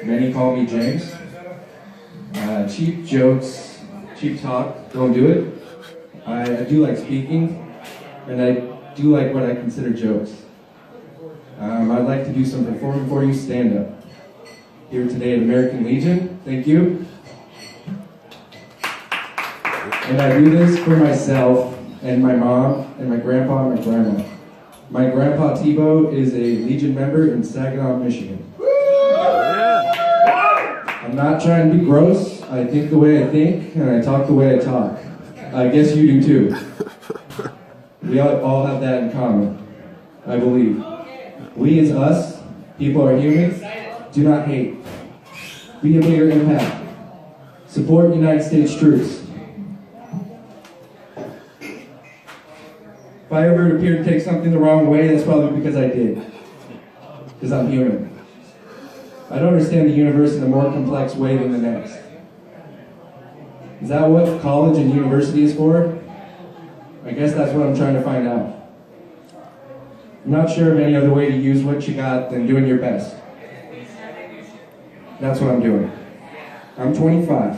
Many call me James. Cheap jokes, cheap talk, don't do it. I do like speaking, and I do like what I consider jokes. I'd like to do some performing for you stand-up. Here today at American Legion, thank you. And I do this for myself and my mom and my grandpa and my grandma. My grandpa Tebo is a Legion member in Saginaw, Michigan. I'm not trying to be gross. I think the way I think, and I talk the way I talk. I guess you do too. We all have that in common, I believe. We as us, people are human, do not hate. Be a bigger impact. Support United States troops. If I ever appear to take something the wrong way, that's probably because I did. Because I'm human. I don't understand the universe in a more complex way than the next. Is that what college and university is for? I guess that's what I'm trying to find out. I'm not sure of any other way to use what you got than doing your best. That's what I'm doing. I'm 25.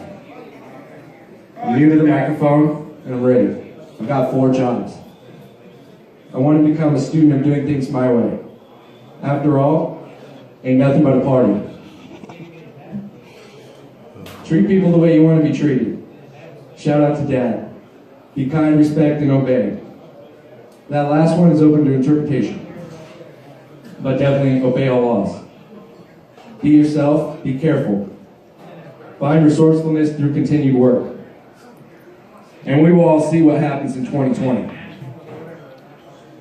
I'm new to the microphone, and I'm ready. I've got 4 jobs. I want to become a student of doing things my way. After all, ain't nothing but a party. Treat people the way you want to be treated. Shout out to Dad. Be kind, respect, and obey. That last one is open to interpretation. But definitely obey all laws. Be yourself, be careful. Find resourcefulness through continued work. And we will all see what happens in 2020.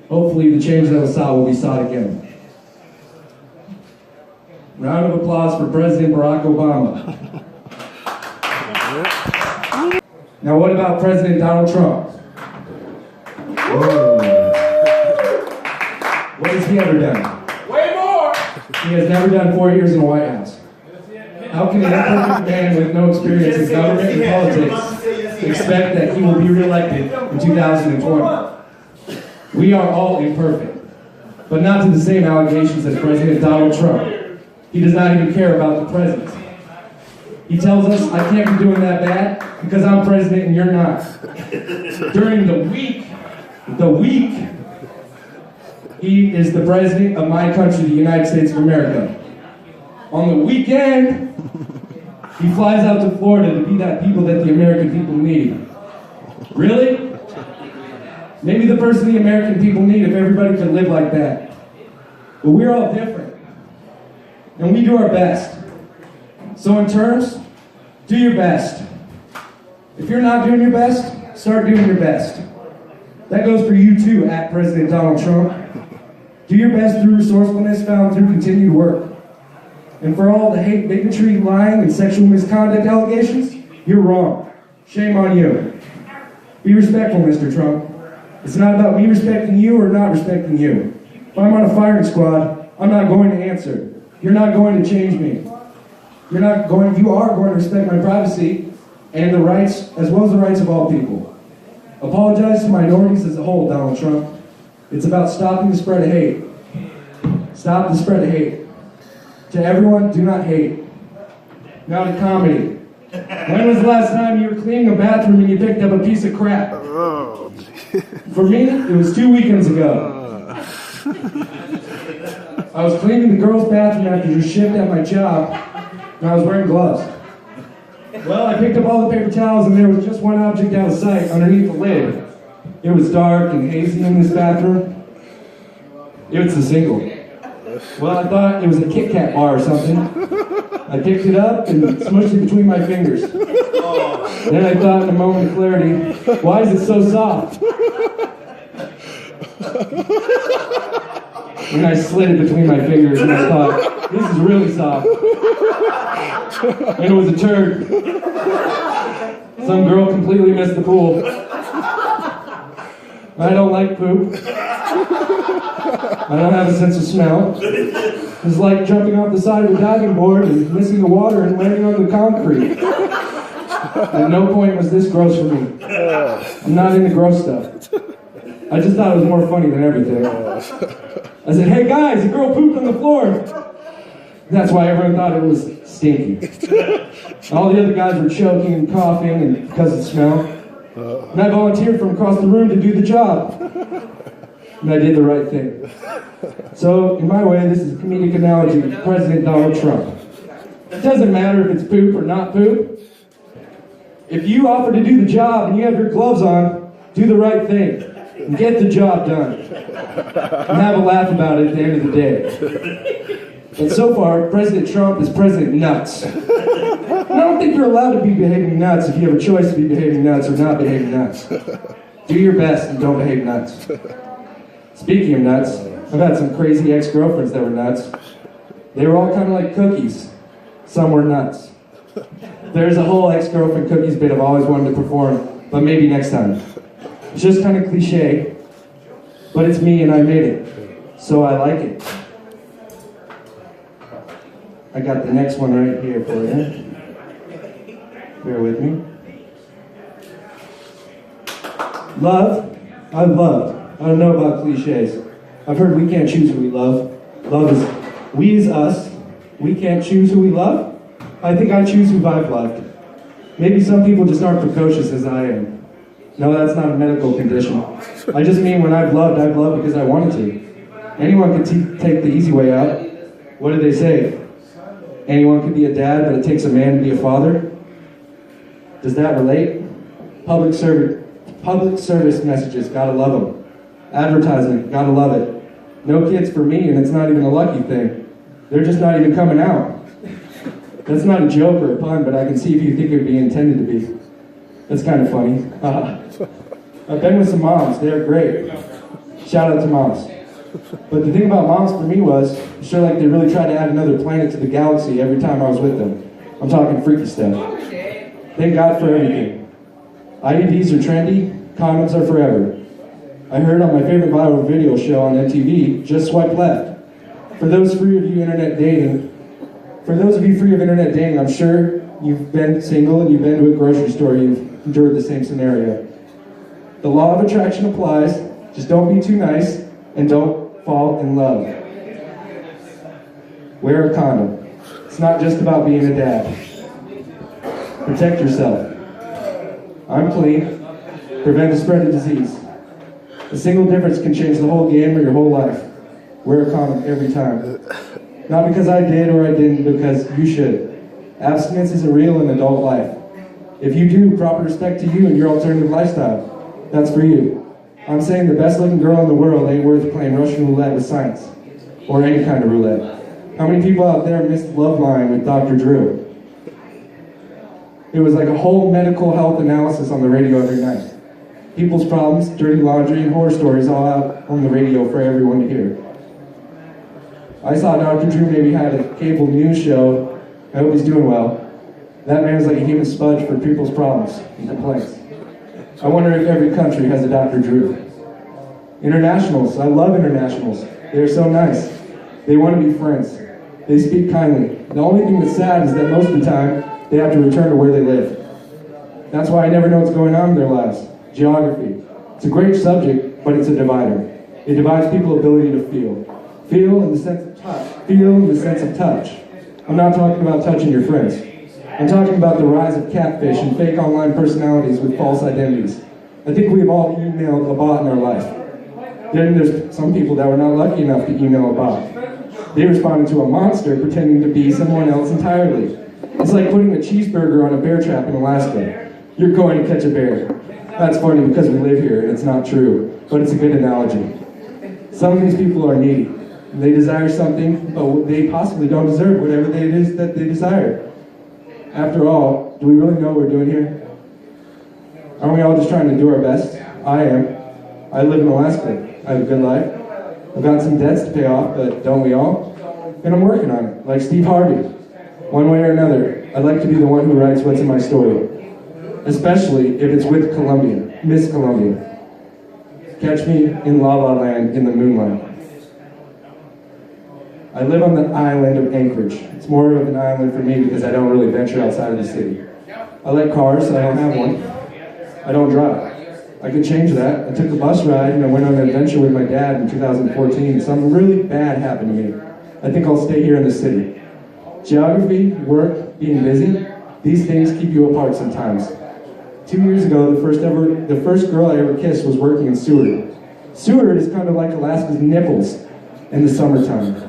Hopefully the change that was sought will be sought again. Round of applause for President Barack Obama. Now what about President Donald Trump? What has he ever done? Way more! He has never done 4 years in the White House. How can an imperfect man with no experience in government and politics expect that he will be reelected in 2020? We are all imperfect, but not to the same allegations as President Donald Trump. He does not even care about the president. He tells us, I can't be doing that bad because I'm president and you're not. During the week, he is the president of my country, the United States of America. On the weekend, he flies out to Florida to be that people that the American people need. Really? Maybe the person the American people need if everybody could live like that. But we're all different. And we do our best. So in terms, do your best. If you're not doing your best, start doing your best. That goes for you too, at President Donald Trump. Do your best through resourcefulness found through continued work. And for all the hate, bigotry, lying, and sexual misconduct allegations, you're wrong. Shame on you. Be respectful, Mr. Trump. It's not about me respecting you or not respecting you. If I'm on a firing squad, I'm not going to answer. You're not going to change me. You are going to respect my privacy and the rights, as well as the rights of all people. Apologize to minorities as a whole, Donald Trump. It's about stopping the spread of hate. Stop the spread of hate. To everyone, do not hate. Now to comedy. When was the last time you were cleaning a bathroom and you picked up a piece of crap? For me, it was 2 weekends ago. I was cleaning the girls' bathroom after your shift at my job, and I was wearing gloves. Well, I picked up all the paper towels, and there was just one object out of sight underneath the lid. It was dark and hazy in this bathroom. It was a single. Well, I thought it was a Kit Kat bar or something. I picked it up and smushed it between my fingers. Then I thought in a moment of clarity, why is it so soft? And I slid it between my fingers and I thought, this is really soft. And it was a turd. Some girl completely missed the pool. I don't like poop. I don't have a sense of smell. It's like jumping off the side of a diving board and missing the water and landing on the concrete. At no point was this gross for me. I'm not into gross stuff. I just thought it was more funny than everything. I said, hey guys, a girl pooped on the floor. That's why everyone thought it was stinky. All the other guys were choking and coughing and because of the smell. And I volunteered from across the room to do the job. And I did the right thing. So, in my way, this is a comedic analogy to President Donald Trump. It doesn't matter if it's poop or not poop. If you offer to do the job and you have your gloves on, do the right thing and get the job done. And have a laugh about it at the end of the day. And so far, President Trump is President Nuts. And I don't think you're allowed to be behaving nuts if you have a choice to be behaving nuts or not behaving nuts. Do your best and don't behave nuts. Speaking of nuts, I've had some crazy ex-girlfriends that were nuts. They were all kind of like cookies. Some were nuts. There's a whole ex-girlfriend cookies bit I've always wanted to perform, but maybe next time. It's just kind of cliche, but it's me and I made it, so I like it. I got the next one right here for you. Bear with me. Love, I've loved. I don't know about cliches. I've heard we can't choose who we love. Love is we is us. We can't choose who we love. I think I choose who I've loved. Maybe some people just aren't precocious as I am. No, that's not a medical condition. I just mean when I've loved because I wanted to. Anyone could take the easy way out. What did they say? Anyone could be a dad, but it takes a man to be a father? Does that relate? Public service messages, gotta love them. Advertisement, gotta love it. No kids for me, and it's not even a lucky thing. They're just not even coming out. That's not a joke or a pun, but I can see if you think it would be intended to be. That's kind of funny. I've been with some moms, they're great. Shout out to moms. But the thing about moms for me was, sure like they really tried to add another planet to the galaxy every time I was with them. I'm talking freaky stuff. Thank God for everything. IUDs are trendy, condoms are forever. I heard on my favorite viral video show on MTV, just swipe left. For those of you free of internet dating, I'm sure you've been single and you've been to a grocery store, you've endured the same scenario. The law of attraction applies, just don't be too nice and don't fall in love. Wear a condom. It's not just about being a dad. Protect yourself. I'm clean. Prevent the spread of disease. A single difference can change the whole game or your whole life. Wear a condom every time. Not because I did or I didn't, because you should. Abstinence is a real and adult life. If you do, proper respect to you and your alternative lifestyle. That's for you. I'm saying the best looking girl in the world ain't worth playing Russian roulette with science. Or any kind of roulette. How many people out there missed Love Line with Dr. Drew? It was like a whole medical health analysis on the radio every night. People's problems, dirty laundry, and horror stories all out on the radio for everyone to hear. I saw Dr. Drew maybe had a cable news show. I hope he's doing well. That man's like a human sponge for people's problems and complaints. I wonder if every country has a Dr. Drew. Internationals, I love internationals. They're so nice. They want to be friends. They speak kindly. The only thing that's sad is that most of the time, they have to return to where they live. That's why I never know what's going on in their lives. Geography. It's a great subject, but it's a divider. It divides people's ability to feel. Feel in the sense of touch. Feel in the sense of touch. I'm not talking about touching your friends. I'm talking about the rise of catfish and fake online personalities with false identities. I think we've all emailed a bot in our life. Then there's some people that were not lucky enough to email a bot. They responded to a monster pretending to be someone else entirely. It's like putting a cheeseburger on a bear trap in Alaska. You're going to catch a bear. That's funny because we live here and it's not true, but it's a good analogy. Some of these people are needy. They desire something, but they possibly don't deserve whatever it is that they desire. After all, do we really know what we're doing here? Aren't we all just trying to do our best? I am. I live in Alaska. I have a good life. I've got some debts to pay off, but don't we all? And I'm working on it, like Steve Harvey. One way or another, I'd like to be the one who writes what's in my story. Especially if it's with Columbia, Miss Columbia. Catch me in La La Land in the moonlight. I live on the island of Anchorage. It's more of an island for me because I don't really venture outside of the city. I like cars, so I don't have one. I don't drive. I could change that. I took a bus ride and I went on an adventure with my dad in 2014. Something really bad happened to me. I think I'll stay here in the city. Geography, work, being busy, these things keep you apart sometimes. 2 years ago, the first girl I ever kissed was working in Seward. Seward is kind of like Alaska's Nipples in the summertime.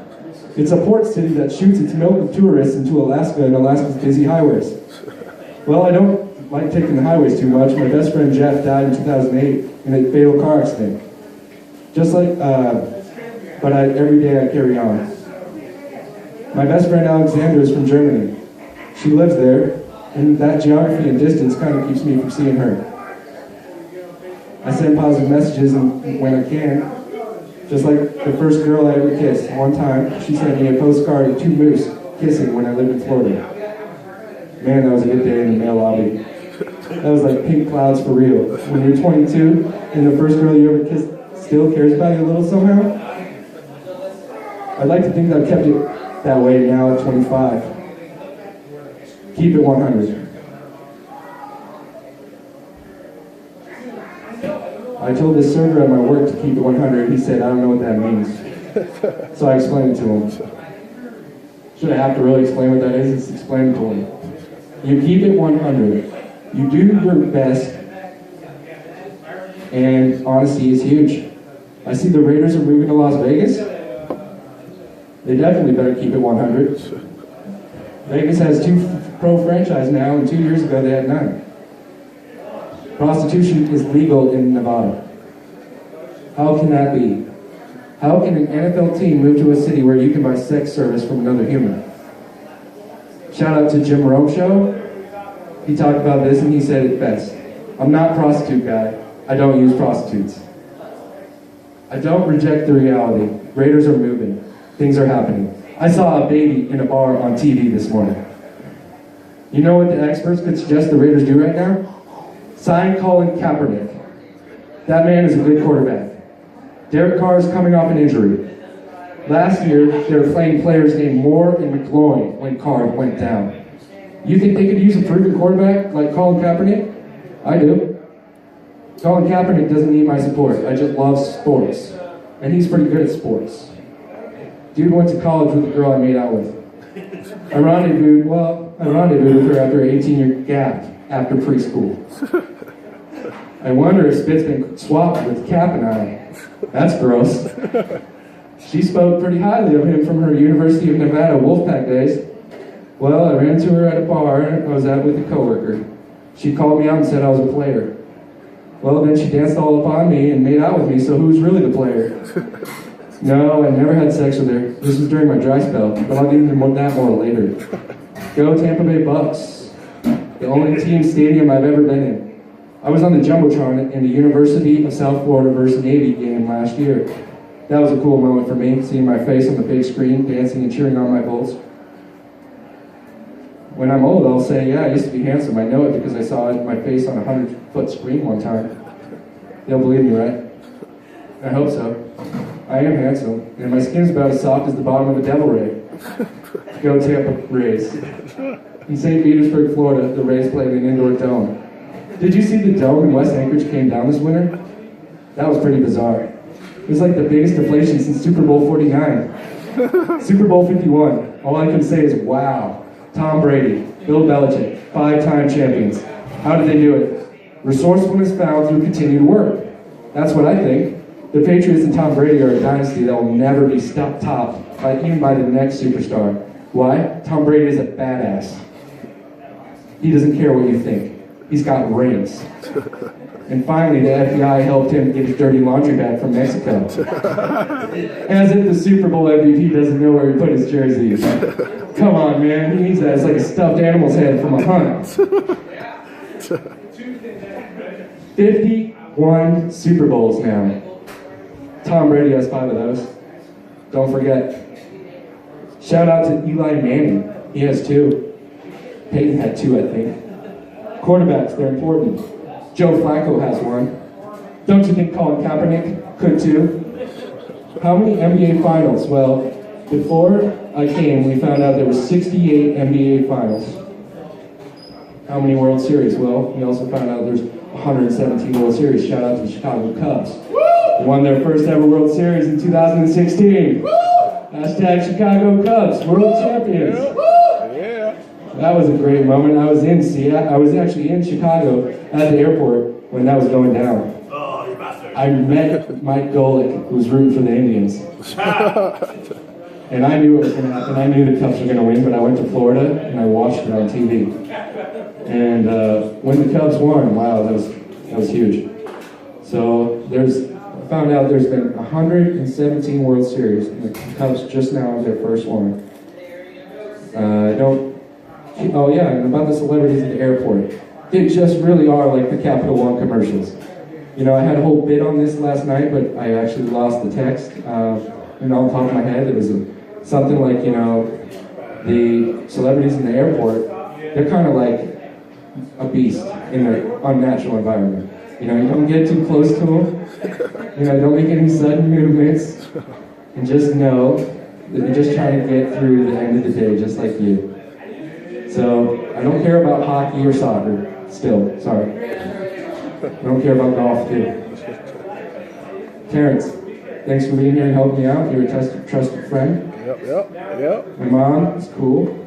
It's a port city that shoots its milk of tourists into Alaska and Alaska's busy highways. Well, I don't like taking the highways too much. My best friend Jeff died in 2008 in a fatal car accident. But every day I carry on. My best friend Alexandra is from Germany. She lives there, and that geography and distance kind of keeps me from seeing her. I send positive messages when I can, just like the first girl I ever kissed. One time, she sent me a postcard of two moose kissing when I lived in Florida. Man, that was a good day in the mail lobby. That was like pink clouds for real. When you're 22, and the first girl you ever kissed still cares about you a little somehow, I'd like to think that I've kept it that way now at 25. Keep it 100. I told this server at my work to keep it 100. He said, I don't know what that means. So I explained it to him. Should I have to really explain what that is? Just explain it to him. You keep it 100. You do your best. And honesty is huge. I see the Raiders are moving to Las Vegas. They definitely better keep it 100. Vegas has 2 pro franchises now, and 2 years ago they had none. Prostitution is legal in Nevada. How can that be? How can an NFL team move to a city where you can buy sex service from another human? Shout out to Jim Rome Show. He talked about this and he said it best. I'm not a prostitute guy. I don't use prostitutes. I don't reject the reality. Raiders are moving. Things are happening. I saw a baby in a bar on TV this morning. You know what the experts could suggest the Raiders do right now? Sign Colin Kaepernick. That man is a good quarterback. Derek Carr is coming off an injury. Last year, they were playing players named Moore and McGloin when Carr went down. You think they could use a proven quarterback like Colin Kaepernick? I do. Colin Kaepernick doesn't need my support. I just love sports. And he's pretty good at sports. Dude went to college with the girl I made out with. I rendezvoused with her after an 18-year gap after preschool. I wonder if Spit's been swapped with Cap and I. That's gross. She spoke pretty highly of him from her University of Nevada Wolfpack days. Well, I ran into her at a bar I was at with a coworker. She called me out and said I was a player. Well, then she danced all upon me and made out with me, so who's really the player? No, I never had sex with her. This was during my dry spell, but I'll get into that more later. Go Tampa Bay Bucks. The only team stadium I've ever been in. I was on the Jumbotron in the University of South Florida versus Navy game last year. That was a cool moment for me, seeing my face on the big screen, dancing and cheering on my Bulls. When I'm old, I'll say, yeah, I used to be handsome. I know it because I saw my face on a 100-foot screen one time. They'll believe me, right? I hope so. I am handsome, and my skin's about as soft as the bottom of a devil ray. Go Tampa Rays. In St. Petersburg, Florida, the Rays played in an indoor dome. Did you see the dome in West Anchorage came down this winter? That was pretty bizarre. It was like the biggest deflation since Super Bowl 49. Super Bowl 51. All I can say is, wow. Tom Brady, Bill Belichick, 5-time champions. How did they do it? Resourcefulness found through continued work. That's what I think. The Patriots and Tom Brady are a dynasty that will never be topped even by the next superstar. Why? Tom Brady is a badass. He doesn't care what you think. He's got rings. And finally, the FBI helped him get his dirty laundry bag from Mexico. As if the Super Bowl MVP doesn't know where he put his jersey. Come on, man. He needs that. It's like a stuffed animal's head from a hunt. 51 Super Bowls now. Tom Brady has 5 of those. Don't forget. Shout out to Eli Manning. He has 2. Peyton had 2, I think. Quarterbacks, they're important. Joe Flacco has 1. Don't you think Colin Kaepernick could too? How many NBA finals? Well, before I came, we found out there were 68 NBA finals. How many World Series? Well, we also found out there's 117 World Series. Shout out to the Chicago Cubs. They won their first ever World Series in 2016. Hashtag Chicago Cubs, world champions. That was a great moment. I was in Seattle. I was actually in Chicago at the airport when that was going down. Oh, you bastard. I met Mike Golick, who was rooting for the Indians. And I knew it was going to happen. I knew the Cubs were going to win, but I went to Florida and I watched it on TV. And when the Cubs won, wow, that was huge. So I found out there's been 117 World Series, and the Cubs just now have their first one. Oh yeah, and about the celebrities at the airport. They just really are like the Capital One commercials. You know, I had a whole bit on this last night, but I actually lost the text. And on top of my head, it was something like, you know, the celebrities in the airport, they're kind of like a beast in their unnatural environment. You know, you don't get too close to them. You know, don't make any sudden movements. And just know that they're just trying to get through the end of the day, just like you. So, I don't care about hockey or soccer, still, sorry. I don't care about golf, too. Terrence, thanks for being here and helping me out. You're a trusted friend. Yep. My mom is cool.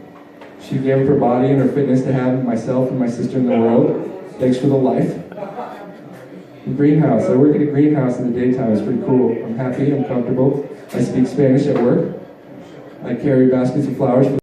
She gave up her body and her fitness to have myself and my sister in the world. Thanks for the life. The greenhouse. I work at a greenhouse in the daytime. It's pretty cool. I'm happy. I'm comfortable. I speak Spanish at work. I carry baskets of flowers for